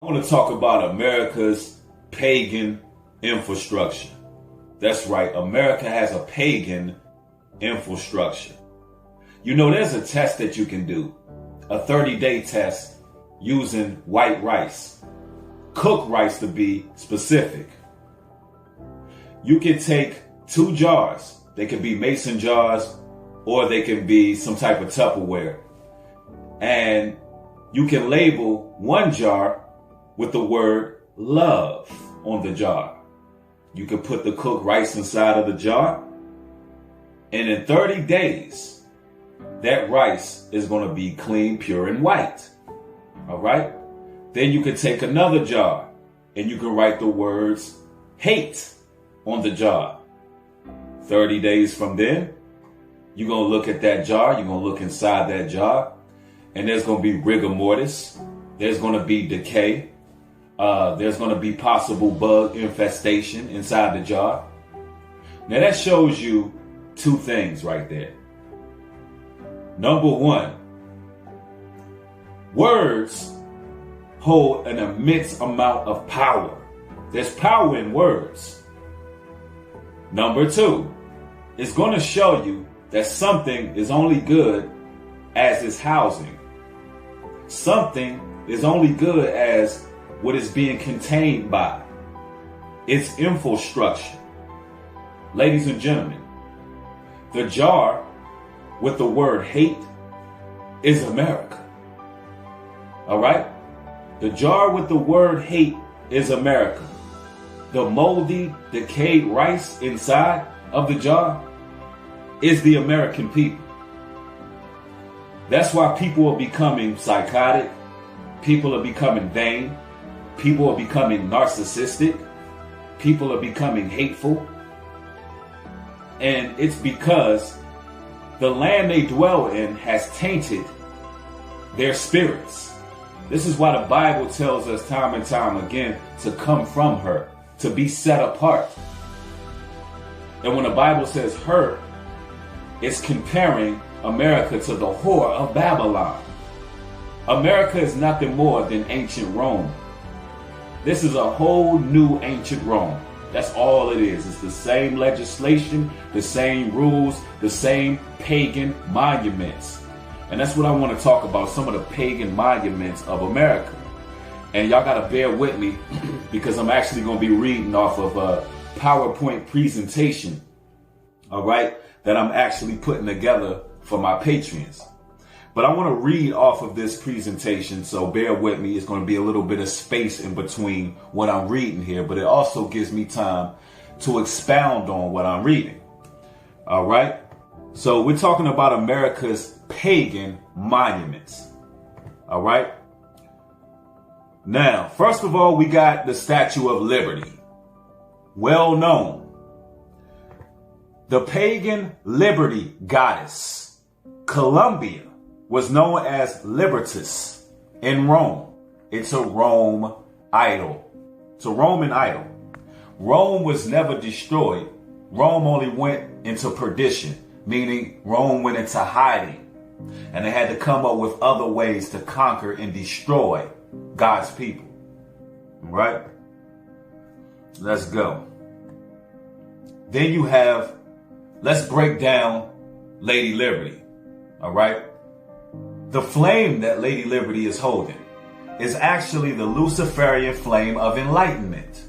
I want to talk about America's pagan infrastructure. That's right, America has a pagan infrastructure. You know, there's a test that you can do, a 30-day test using white rice, cooked rice to be specific. You can take 2 jars. They can be mason jars or they can be some type of Tupperware. And you can label one jar with the word love on the jar. You can put the cooked rice inside of the jar. And in 30 days, that rice is going to be clean, pure, and white. All right. Then you can take another jar and you can write the words hate on the jar. 30 days from then, you're going to look at that jar. You're going to look inside that jar and there's going to be rigor mortis. There's going to be decay. There's going to be possible bug infestation inside the jar. Now that shows you 2 things right there. Number 1, words hold an immense amount of power. There's power in words. Number 2, it's going to show you that something is only good as its housing. Something is only good as what is being contained by its infrastructure. Ladies and gentlemen, the jar with the word hate is America. All right? The jar with the word hate is America. The moldy, decayed rice inside of the jar is the American people. That's why people are becoming psychotic. People are becoming vain. People are becoming narcissistic. People are becoming hateful. And it's because the land they dwell in has tainted their spirits. This is why the Bible tells us time and time again to come from her, to be set apart. And when the Bible says her, it's comparing America to the whore of Babylon. America is nothing more than ancient Rome. This is a whole new ancient Rome. That's all it is. It's the same legislation, the same rules, the same pagan monuments. And that's what I want to talk about, some of the pagan monuments of America. And y'all got to bear with me because I'm actually going to be reading off of a PowerPoint presentation, all right, that I'm actually putting together for my patrons. But I want to read off of this presentation, so bear with me. It's going to be a little bit of space in between what I'm reading here, but it also gives me time to expound on what I'm reading. All right. So we're talking about America's pagan monuments. All right. Now, first of all, we got the Statue of Liberty. Well known. The pagan liberty goddess, Columbia, was known as Libertas in Rome. It's a Rome idol. It's a Roman idol. Rome was never destroyed. Rome only went into perdition, meaning Rome went into hiding. And they had to come up with other ways to conquer and destroy God's people. All right? Let's go. Then you have, let's break down Lady Liberty. All right? The flame that Lady Liberty is holding is actually the Luciferian flame of enlightenment.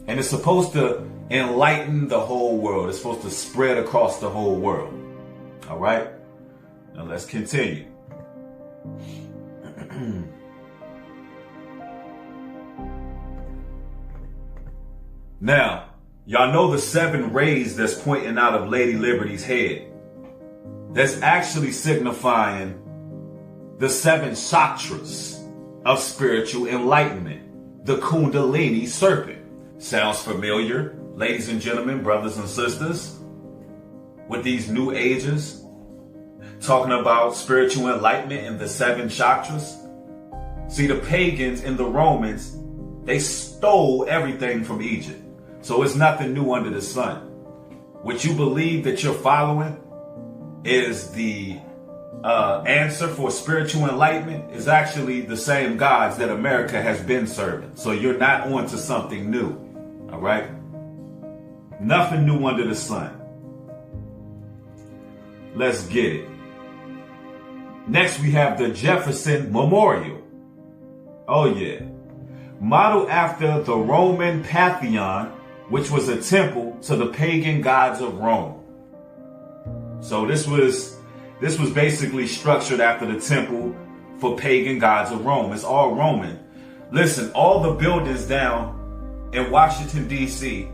And it's supposed to enlighten the whole world. It's supposed to spread across the whole world. All right? Now let's continue. Now, y'all know the 7 rays that's pointing out of Lady Liberty's head. That's actually signifying the 7 chakras of spiritual enlightenment, the Kundalini serpent. Sounds familiar, ladies and gentlemen, brothers and sisters, with these new ages, talking about spiritual enlightenment and the 7 chakras. See, the pagans and the Romans, they stole everything from Egypt. So it's nothing new under the sun. What you believe that you're following is the answer for spiritual enlightenment is actually the same gods that America has been serving. So you're not onto something new. All right? Nothing new under the sun. Let's get it. Next, we have the Jefferson Memorial. Oh, yeah. Modeled after the Roman Pantheon, which was a temple to the pagan gods of Rome. So this was basically structured after the temple for pagan gods of Rome. It's all Roman. Listen, all the buildings down in Washington, D.C.,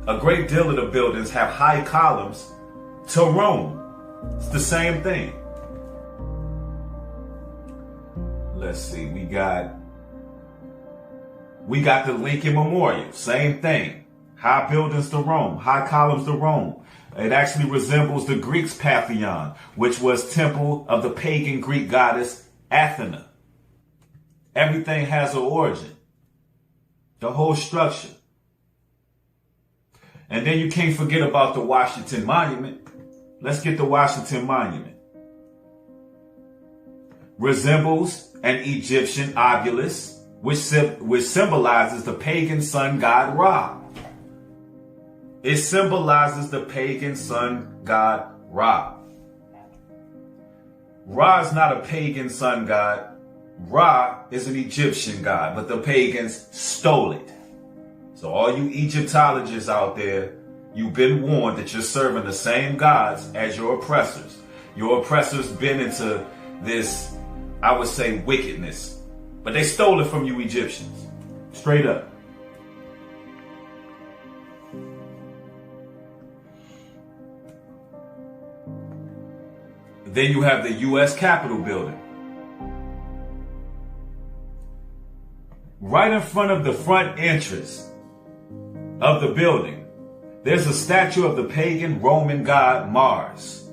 a great deal of the buildings have high columns to Rome. It's the same thing. Let's see, we got the Lincoln Memorial, same thing. High buildings to Rome, high columns to Rome. It actually resembles the Greeks' Pantheon, which was temple of the pagan Greek goddess Athena. Everything has an origin. The whole structure. And then you can't forget about the Washington Monument. Let's get the Washington Monument. Resembles an Egyptian obelisk, which symbolizes the pagan sun god Ra. It symbolizes the pagan sun god Ra. Ra is not a pagan sun god. Ra is an Egyptian god, but the pagans stole it. So all you Egyptologists out there, you've been warned that you're serving the same gods as your oppressors. Your oppressors been into this, I would say, wickedness. But they stole it from you Egyptians. Straight up. Then you have the U.S. Capitol building. Right in front of the front entrance of the building, there's a statue of the pagan Roman god Mars.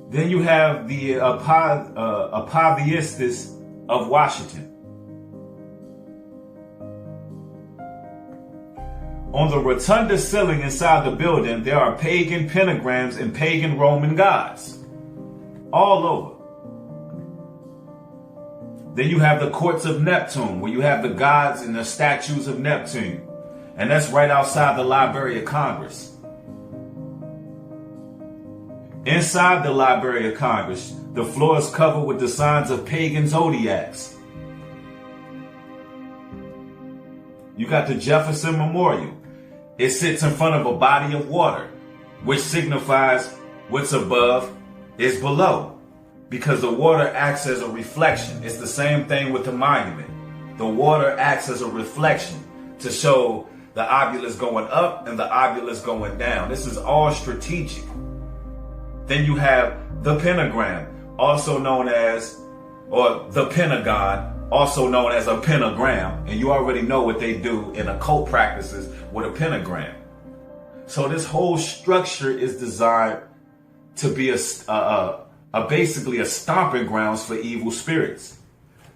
Then you have the Apotheostis of Washington. On the rotunda ceiling inside the building, there are pagan pentagrams and pagan Roman gods. All over. Then you have the courts of Neptune, where you have the gods and the statues of Neptune. And that's right outside the Library of Congress. Inside the Library of Congress, the floor is covered with the signs of pagan zodiacs. You got the Jefferson Memorial. It sits in front of a body of water, which signifies what's above is below, because the water acts as a reflection. It's the same thing with the monument. The water acts as a reflection to show the obelisk going up and the obelisk going down. This is all strategic. Then you have the pentagram, also known as, or the Pentagon, also known as a pentagram. And you already know what they do in occult practices with a pentagram. So this whole structure is designed to be basically a stomping grounds for evil spirits.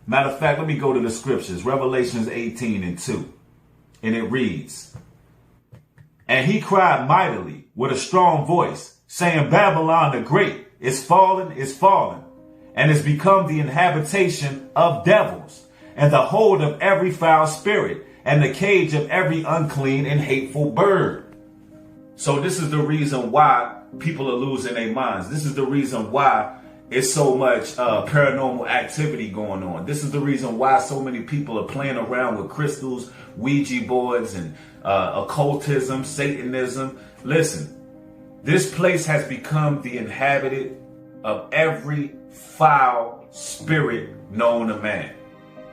Matter of fact, let me go to the scriptures. Revelations 18:2. And it reads, "And he cried mightily with a strong voice, saying, Babylon the Great is fallen, and has become the inhabitation of devils, and the hold of every foul spirit, and the cage of every unclean and hateful bird." So this is the reason why people are losing their minds. This is the reason why it's so much paranormal activity going on. This is the reason why so many people are playing around with crystals, Ouija boards, and occultism, Satanism. Listen, this place has become the inhabitant of every foul spirit known to man.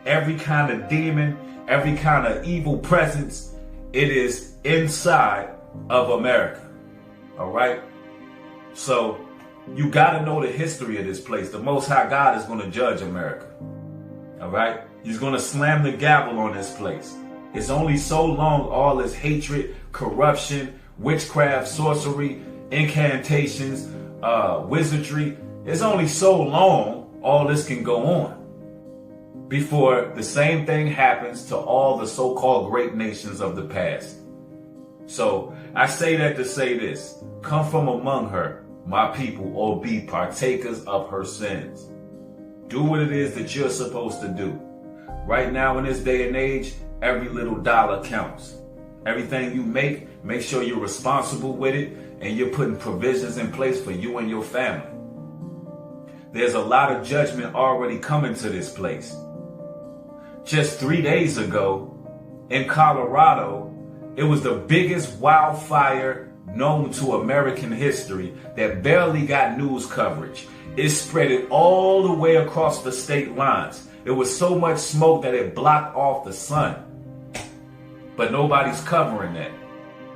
Every kind of demon, every kind of evil presence, it is inside of America. All right? So you got to know the history of this place. The Most High God is going to judge America. All right? He's going to slam the gavel on this place. It's only so long all this hatred, corruption, witchcraft, sorcery, incantations, wizardry. It's only so long all this can go on before the same thing happens to all the so-called great nations of the past. So I say that to say this: come from among her, my people, or be partakers of her sins. Do what it is that you're supposed to do. Right now in this day and age, every little dollar counts. Everything you make sure you're responsible with it and you're putting provisions in place for you and your family. There's a lot of judgment already coming to this place. Just 3 days ago in Colorado, it was the biggest wildfire known to American history that barely got news coverage. It spread it all the way across the state lines. It was so much smoke that it blocked off the sun. But nobody's covering that.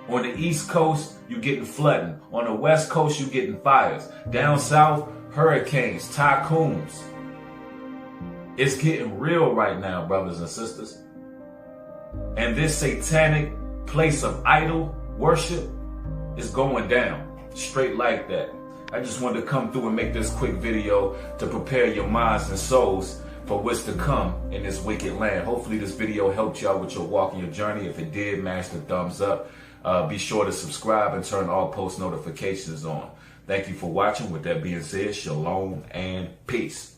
On the East Coast, you're getting flooding. On the West Coast, you're getting fires. Down south, hurricanes, typhoons. It's getting real right now, brothers and sisters. And this satanic place of idol worship is going down straight like that. I just wanted to come through and make this quick video to prepare your minds and souls for what's to come in this wicked land. Hopefully this video helped y'all with your walk and your journey. If it did, mash the thumbs up. Be sure to subscribe and turn all post notifications on. Thank you for watching. With that being said, shalom and peace.